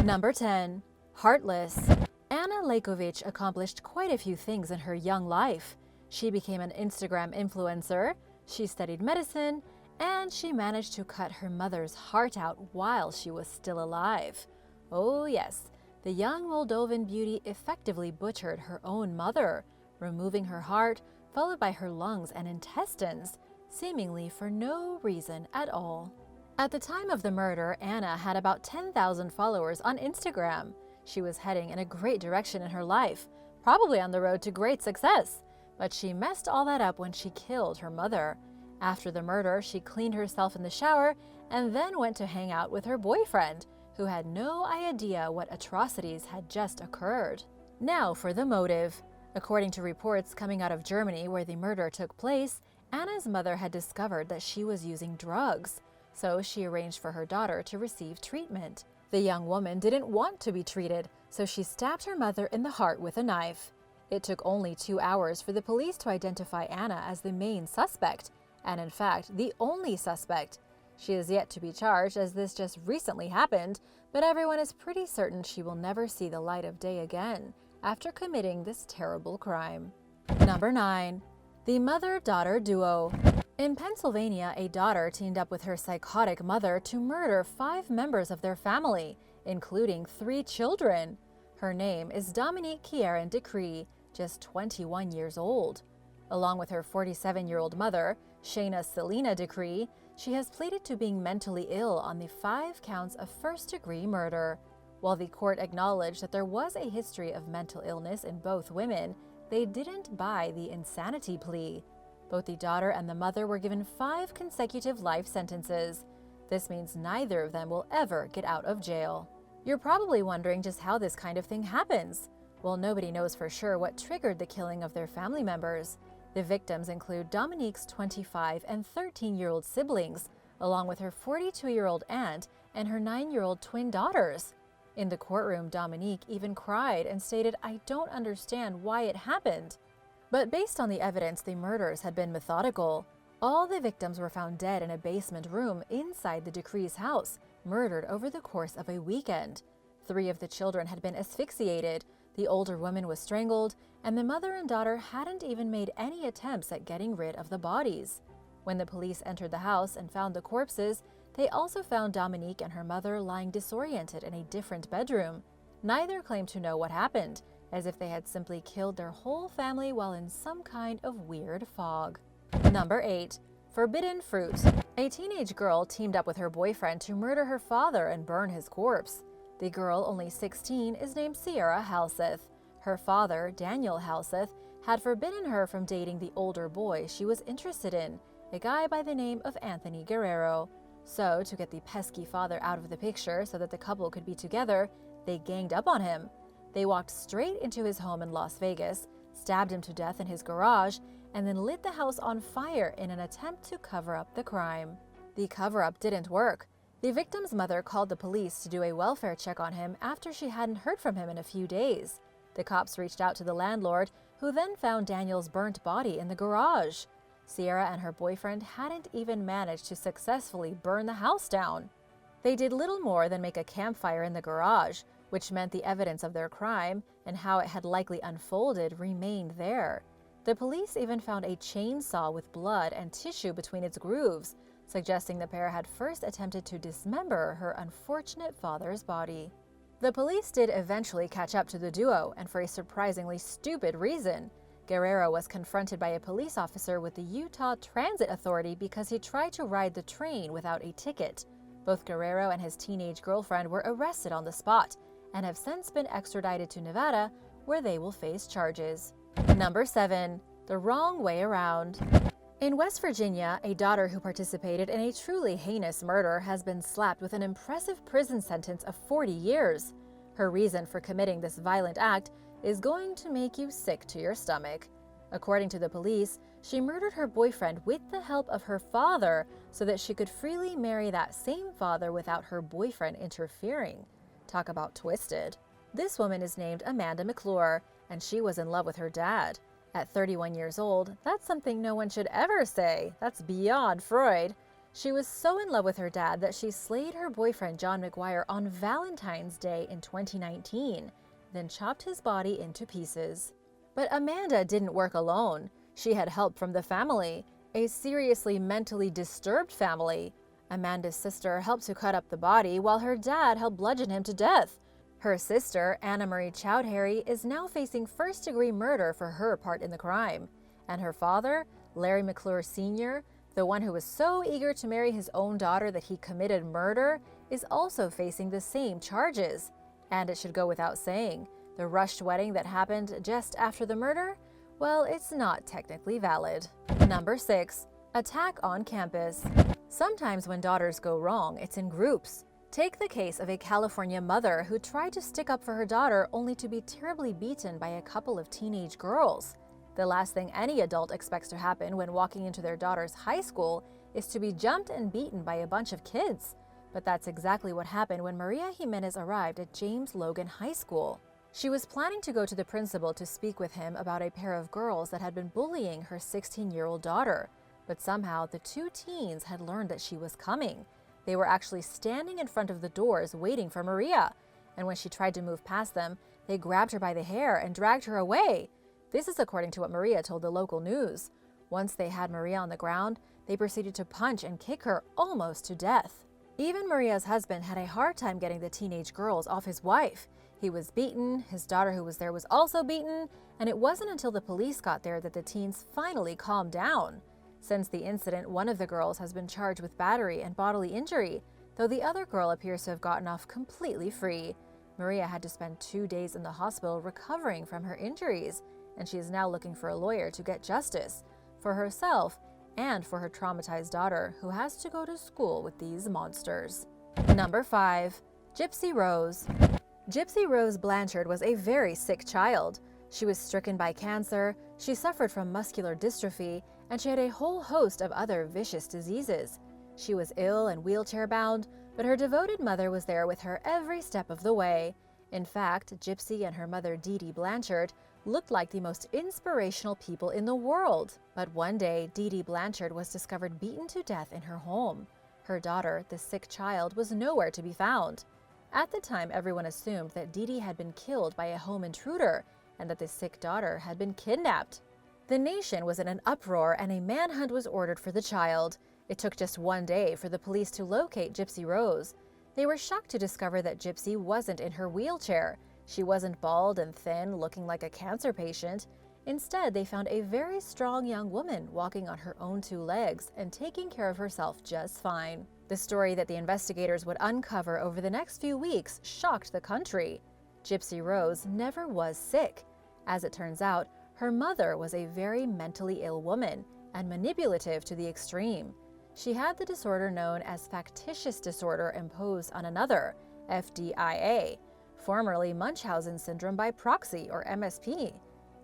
Number 10. Heartless. Anna Lejkovic accomplished quite a few things in her young life. She became an Instagram influencer, she studied medicine, and she managed to cut her mother's heart out while she was still alive. Oh yes, the young Moldovan beauty effectively butchered her own mother, removing her heart, followed by her lungs and intestines, seemingly for no reason at all. At the time of the murder, Anna had about 10,000 followers on Instagram. She was heading in a great direction in her life, probably on the road to great success. But she messed all that up when she killed her mother. After the murder, she cleaned herself in the shower and then went to hang out with her boyfriend, who had no idea what atrocities had just occurred. Now for the motive. According to reports coming out of Germany where the murder took place, Anna's mother had discovered that she was using drugs, so she arranged for her daughter to receive treatment. The young woman didn't want to be treated, so she stabbed her mother in the heart with a knife. It took only 2 hours for the police to identify Anna as the main suspect, and in fact, the only suspect. She is yet to be charged as this just recently happened, but everyone is pretty certain she will never see the light of day again after committing this terrible crime. Number 9. The mother-daughter duo. In Pennsylvania, a daughter teamed up with her psychotic mother to murder 5 members of their family, including 3 children. Her name is Dominique Kieran Decree, just 21 years old. Along with her 47-year-old mother, Shayna Selena Decree, she has pleaded to being mentally ill on the 5 counts of first-degree murder. While the court acknowledged that there was a history of mental illness in both women, they didn't buy the insanity plea. Both the daughter and the mother were given 5 consecutive life sentences. This means neither of them will ever get out of jail. You're probably wondering just how this kind of thing happens. Well, nobody knows for sure what triggered the killing of their family members. The victims include Dominique's 25 and 13-year-old siblings, along with her 42-year-old aunt and her 9-year-old twin daughters. In the courtroom, Dominique even cried and stated, "I don't understand why it happened." But based on the evidence, the murders had been methodical. All the victims were found dead in a basement room inside the Decree's house, murdered over the course of a weekend. 3 of the children had been asphyxiated, the older woman was strangled, and the mother and daughter hadn't even made any attempts at getting rid of the bodies. When the police entered the house and found the corpses, they also found Dominique and her mother lying disoriented in a different bedroom. Neither claimed to know what happened, as if they had simply killed their whole family while in some kind of weird fog. Number 8. Forbidden fruit. A teenage girl teamed up with her boyfriend to murder her father and burn his corpse. The girl, only 16, is named Sierra Halseth. Her father, Daniel Halseth, had forbidden her from dating the older boy she was interested in, a guy by the name of Anthony Guerrero. So, to get the pesky father out of the picture so that the couple could be together, they ganged up on him. They walked straight into his home in Las Vegas, stabbed him to death in his garage, and then lit the house on fire in an attempt to cover up the crime. The cover-up didn't work. The victim's mother called the police to do a welfare check on him after she hadn't heard from him in a few days. The cops reached out to the landlord, who then found Daniel's burnt body in the garage. Sierra and her boyfriend hadn't even managed to successfully burn the house down. They did little more than make a campfire in the garage, which meant the evidence of their crime and how it had likely unfolded remained there. The police even found a chainsaw with blood and tissue between its grooves, suggesting the pair had first attempted to dismember her unfortunate father's body. The police did eventually catch up to the duo, and for a surprisingly stupid reason. Guerrero was confronted by a police officer with the Utah Transit Authority because he tried to ride the train without a ticket. Both Guerrero and his teenage girlfriend were arrested on the spot and have since been extradited to Nevada, where they will face charges. Number 7. The wrong way around. In West Virginia, a daughter who participated in a truly heinous murder has been slapped with an impressive prison sentence of 40 years. Her reason for committing this violent act is going to make you sick to your stomach. According to the police, she murdered her boyfriend with the help of her father so that she could freely marry that same father without her boyfriend interfering. Talk about twisted. This woman is named Amanda McClure, and she was in love with her dad. At 31 years old, that's something no one should ever say. That's beyond Freud. She was so in love with her dad that she slayed her boyfriend John McGuire on Valentine's Day in 2019, then chopped his body into pieces. But Amanda didn't work alone. She had help from the family, a seriously mentally disturbed family. Amanda's sister helped to cut up the body while her dad helped bludgeon him to death. Her sister, Anna Marie Chowdhury, is now facing first-degree murder for her part in the crime. And her father, Larry McClure Sr., the one who was so eager to marry his own daughter that he committed murder, is also facing the same charges. And it should go without saying, the rushed wedding that happened just after the murder? Well, it's not technically valid. Number 6. Attack on campus. Sometimes when daughters go wrong, it's in groups. Take the case of a California mother who tried to stick up for her daughter only to be terribly beaten by a couple of teenage girls. The last thing any adult expects to happen when walking into their daughter's high school is to be jumped and beaten by a bunch of kids. But that's exactly what happened when Maria Jimenez arrived at James Logan High School. She was planning to go to the principal to speak with him about a pair of girls that had been bullying her 16-year-old daughter. But somehow the two teens had learned that she was coming. They were actually standing in front of the doors waiting for Maria. And when she tried to move past them, they grabbed her by the hair and dragged her away. This is according to what Maria told the local news. Once they had Maria on the ground, they proceeded to punch and kick her almost to death. Even Maria's husband had a hard time getting the teenage girls off his wife. He was beaten, his daughter who was there was also beaten, and it wasn't until the police got there that the teens finally calmed down. Since the incident, one of the girls has been charged with battery and bodily injury, though the other girl appears to have gotten off completely free. Maria had to spend 2 days in the hospital recovering from her injuries, and she is now looking for a lawyer to get justice for herself and for her traumatized daughter, who has to go to school with these monsters. Number 5. Gypsy Rose. Gypsy Rose Blanchard was a very sick child. She was stricken by cancer, she suffered from muscular dystrophy, and she had a whole host of other vicious diseases. She was ill and wheelchair-bound, but her devoted mother was there with her every step of the way. In fact, Gypsy and her mother Dee Dee Blanchard looked like the most inspirational people in the world. But one day, Dee Dee Blanchard was discovered beaten to death in her home. Her daughter, the sick child, was nowhere to be found. At the time, everyone assumed that Dee Dee had been killed by a home intruder and that the sick daughter had been kidnapped. The nation was in an uproar and a manhunt was ordered for the child. It took just 1 day for the police to locate Gypsy Rose. They were shocked to discover that Gypsy wasn't in her wheelchair. She wasn't bald and thin, looking like a cancer patient. Instead, they found a very strong young woman walking on her own 2 legs and taking care of herself just fine. The story that the investigators would uncover over the next few weeks shocked the country. Gypsy Rose never was sick. As it turns out, her mother was a very mentally ill woman and manipulative to the extreme. She had the disorder known as factitious disorder imposed on another, FDIA, formerly Munchausen syndrome by proxy, or MSP,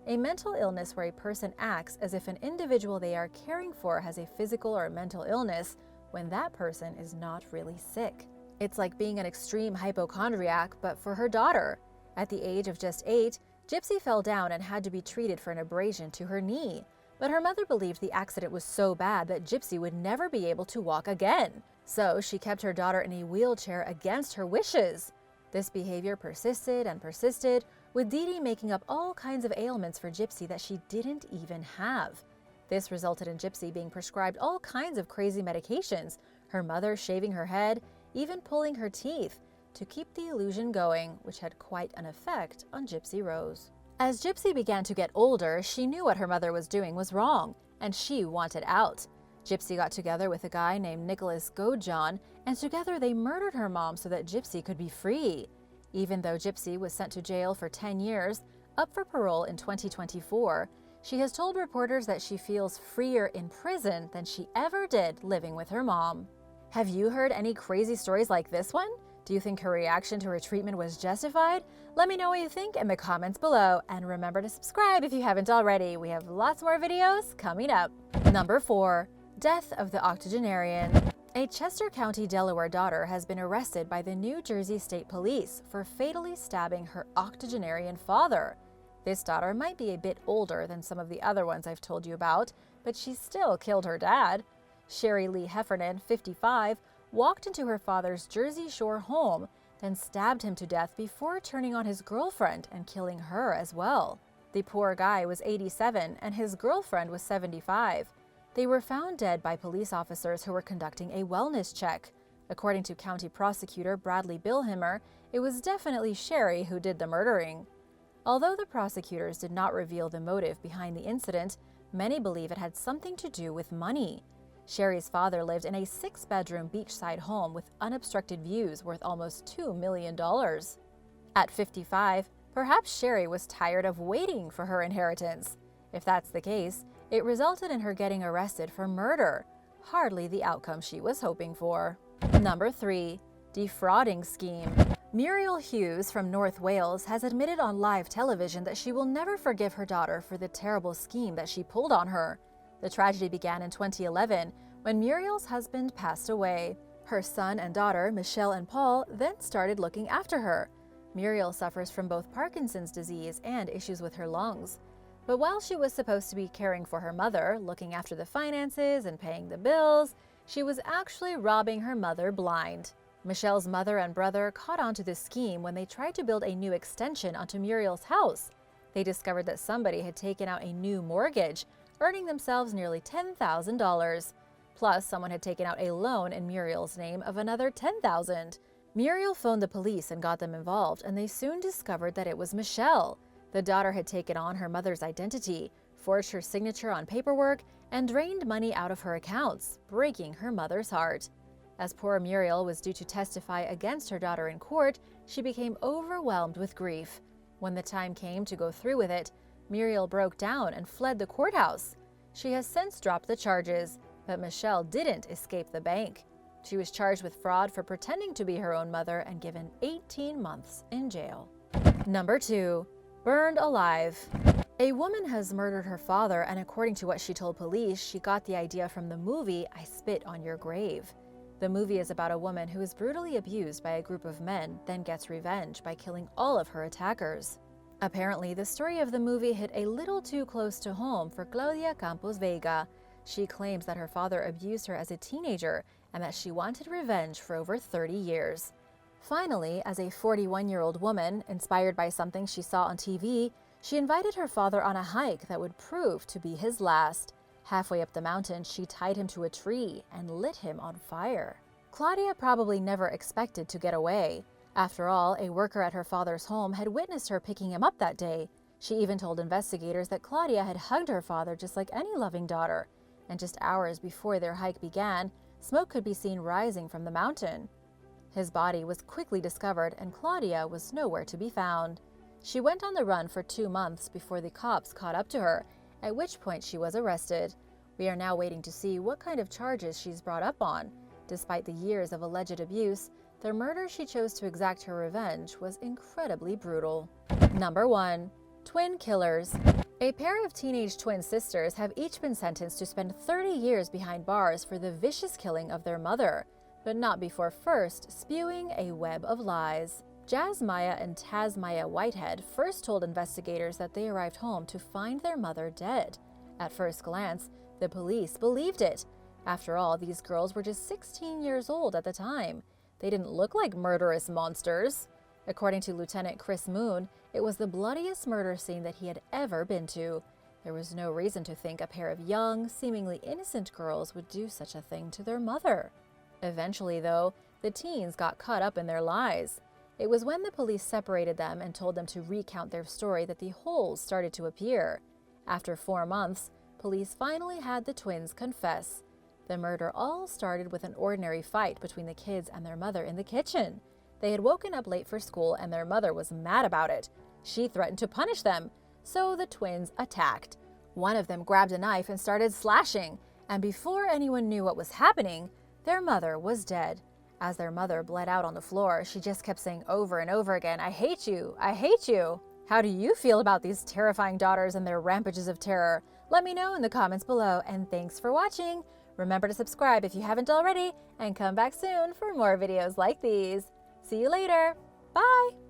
a mental illness where a person acts as if an individual they are caring for has a physical or mental illness when that person is not really sick. It's like being an extreme hypochondriac, but for her daughter. At the age of just 8, Gypsy fell down and had to be treated for an abrasion to her knee. But her mother believed the accident was so bad that Gypsy would never be able to walk again. So she kept her daughter in a wheelchair against her wishes. This behavior persisted and persisted, with Dee Dee making up all kinds of ailments for Gypsy that she didn't even have. This resulted in Gypsy being prescribed all kinds of crazy medications, her mother shaving her head, even pulling her teeth, to keep the illusion going, which had quite an effect on Gypsy Rose. As Gypsy began to get older, she knew what her mother was doing was wrong, and she wanted out. Gypsy got together with a guy named Nicholas Godejohn, and together they murdered her mom so that Gypsy could be free. Even though Gypsy was sent to jail for 10 years, up for parole in 2024, she has told reporters that she feels freer in prison than she ever did living with her mom. Have you heard any crazy stories like this one? Do you think her reaction to her treatment was justified? Let me know what you think in the comments below, and remember to subscribe if you haven't already. We have lots more videos coming up. Number 4. Death of the octogenarian. A Chester County, Delaware daughter has been arrested by the New Jersey State Police for fatally stabbing her octogenarian father. This daughter might be a bit older than some of the other ones I've told you about, but she still killed her dad. Sherry Lee Heffernan, 55, walked into her father's Jersey Shore home, then stabbed him to death before turning on his girlfriend and killing her as well. The poor guy was 87 and his girlfriend was 75. They were found dead by police officers who were conducting a wellness check. According to County Prosecutor Bradley Billheimer, it was definitely Sherry who did the murdering. Although the prosecutors did not reveal the motive behind the incident, many believe it had something to do with money. Sherry's father lived in a 6-bedroom beachside home with unobstructed views worth almost $2 million. At 55, perhaps Sherry was tired of waiting for her inheritance. If that's the case, it resulted in her getting arrested for murder, hardly the outcome she was hoping for. Number 3. Defrauding scheme. Muriel Hughes from North Wales has admitted on live television that she will never forgive her daughter for the terrible scheme that she pulled on her. The tragedy began in 2011 when Muriel's husband passed away. Her son and daughter, Michelle and Paul, then started looking after her. Muriel suffers from both Parkinson's disease and issues with her lungs. But while she was supposed to be caring for her mother, looking after the finances and paying the bills, she was actually robbing her mother blind. Michelle's mother and brother caught on to this scheme when they tried to build a new extension onto Muriel's house. They discovered that somebody had taken out a new mortgage, earning themselves nearly $10,000. Plus, someone had taken out a loan in Muriel's name of another $10,000. Muriel phoned the police and got them involved, and they soon discovered that it was Michelle. The daughter had taken on her mother's identity, forged her signature on paperwork, and drained money out of her accounts, breaking her mother's heart. As poor Muriel was due to testify against her daughter in court, she became overwhelmed with grief. When the time came to go through with it, Muriel broke down and fled the courthouse. She has since dropped the charges, but Michelle didn't escape the bank. She was charged with fraud for pretending to be her own mother and given 18 months in jail. Number 2. Burned alive. A woman has murdered her father, and according to what she told police, she got the idea from the movie I Spit on Your Grave. The movie is about a woman who is brutally abused by a group of men, then gets revenge by killing all of her attackers. Apparently, the story of the movie hit a little too close to home for Claudia Campos Vega. She claims that her father abused her as a teenager and that she wanted revenge for over 30 years. Finally, as a 41-year-old woman, inspired by something she saw on TV, she invited her father on a hike that would prove to be his last. Halfway up the mountain, she tied him to a tree and lit him on fire. Claudia probably never expected to get away. After all, a worker at her father's home had witnessed her picking him up that day. She even told investigators that Claudia had hugged her father just like any loving daughter. And just hours before their hike began, smoke could be seen rising from the mountain. His body was quickly discovered and Claudia was nowhere to be found. She went on the run for 2 months before the cops caught up to her, at which point she was arrested. We are now waiting to see what kind of charges she's brought up on. Despite the years of alleged abuse, the murder she chose to exact her revenge was incredibly brutal. Number 1. Twin killers. A pair of teenage twin sisters have each been sentenced to spend 30 years behind bars for the vicious killing of their mother, but not before first spewing a web of lies. Jazz Maya and Taz Maya Whitehead first told investigators that they arrived home to find their mother dead. At first glance, the police believed it. After all, these girls were just 16 years old at the time. They didn't look like murderous monsters. According to Lieutenant Chris Moon, it was the bloodiest murder scene that he had ever been to. There was no reason to think a pair of young, seemingly innocent girls would do such a thing to their mother. Eventually, though, the teens got caught up in their lies. It was when the police separated them and told them to recount their story that the holes started to appear. After 4 months, police finally had the twins confess. The murder all started with an ordinary fight between the kids and their mother in the kitchen. They had woken up late for school and their mother was mad about it. She threatened to punish them, so the twins attacked. One of them grabbed a knife and started slashing, and before anyone knew what was happening, their mother was dead. As their mother bled out on the floor, she just kept saying over and over again, "I hate you, I hate you." How do you feel about these terrifying daughters and their rampages of terror? Let me know in the comments below, and thanks for watching. Remember to subscribe if you haven't already, and come back soon for more videos like these. See you later. Bye.